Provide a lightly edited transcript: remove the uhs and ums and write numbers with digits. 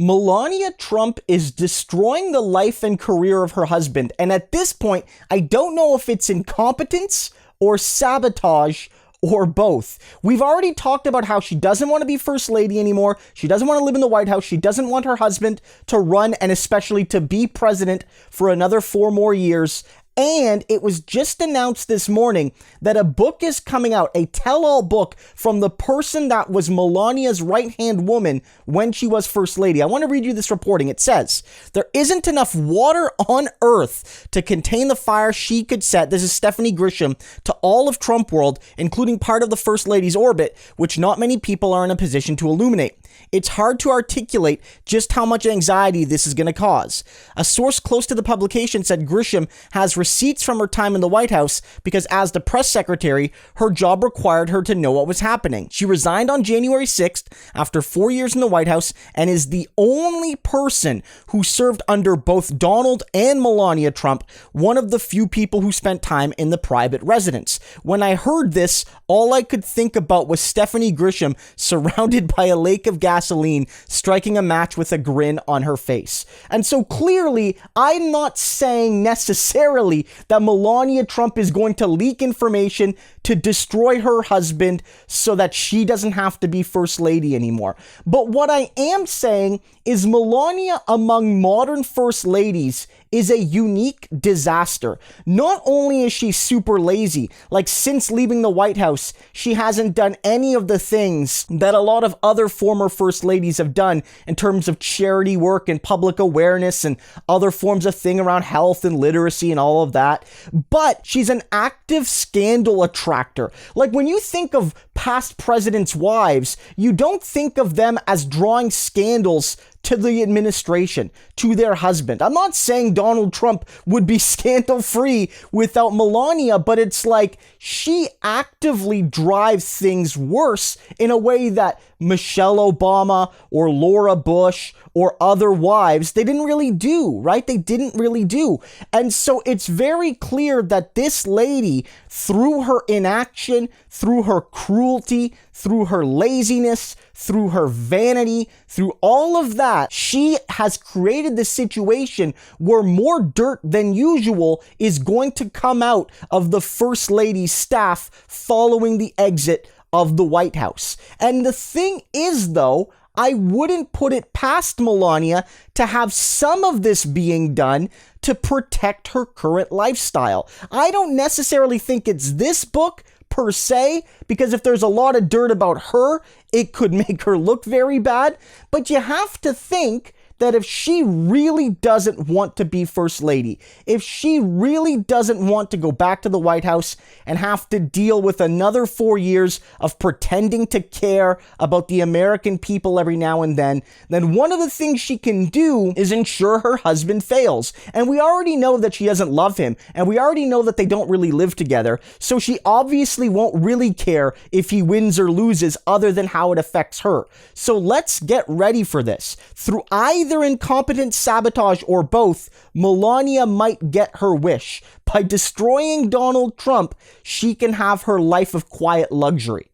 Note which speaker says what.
Speaker 1: Melania Trump is destroying the life and career of her husband, and at this point, I don't know if it's incompetence or sabotage or both. We've already talked about how she doesn't want to be first lady anymore. She doesn't want to live in the White House. She doesn't want her husband to run and especially to be president for another 4 more years. And it was just announced this morning that a book is coming out, a tell-all book from the person that was Melania's right-hand woman when she was first lady. I want to read you this reporting. It says, there isn't enough water on Earth to contain the fire she could set, this is Stephanie Grisham, to all of Trump world, including part of the first lady's orbit, which not many people are in a position to illuminate. It's hard to articulate just how much anxiety this is going to cause. A source close to the publication said Grisham has receipts from her time in the White House because as the press secretary, her job required her to know what was happening. She resigned on January 6th after 4 years in the White House and is the only person who served under both Donald and Melania Trump, one of the few people who spent time in the private residence. When I heard this, all I could think about was Stephanie Grisham surrounded by a lake of gasoline, striking a match with a grin on her face. And so clearly, I'm not saying necessarily that Melania Trump is going to leak information to destroy her husband so that she doesn't have to be first lady anymore. But what I am saying is Melania among modern first ladies is a unique disaster. Not only is she super lazy, like since leaving the White House, she hasn't done any of the things that a lot of other former first ladies have done in terms of charity work and public awareness and other forms of thing around health and literacy and all of that. But she's an active scandal attractor. Like when you think of past presidents' wives, you don't think of them as drawing scandals to the administration, to their husband. I'm not saying Donald Trump would be scandal-free without Melania, but it's like she actively drives things worse in a way that Michelle Obama or Laura Bush or other wives, they didn't really do, right? They didn't really do. And so it's very clear that this lady, through her inaction, through her cruelty, through her laziness, through her vanity, through all of that, she has created this situation where more dirt than usual is going to come out of the First Lady's staff following the exit of the White House. And the thing is, though, I wouldn't put it past Melania to have some of this being done to protect her current lifestyle. I don't necessarily think it's this book per se, because if there's a lot of dirt about her, it could make her look very bad. But you have to think that if she really doesn't want to be First Lady, if she really doesn't want to go back to the White House and have to deal with another 4 years of pretending to care about the American people every now and then one of the things she can do is ensure her husband fails. And we already know that she doesn't love him, and we already know that they don't really live together, so she obviously won't really care if he wins or loses other than how it affects her. So let's get ready for this. Through either incompetent sabotage or both, Melania might get her wish. By destroying Donald Trump, she can have her life of quiet luxury.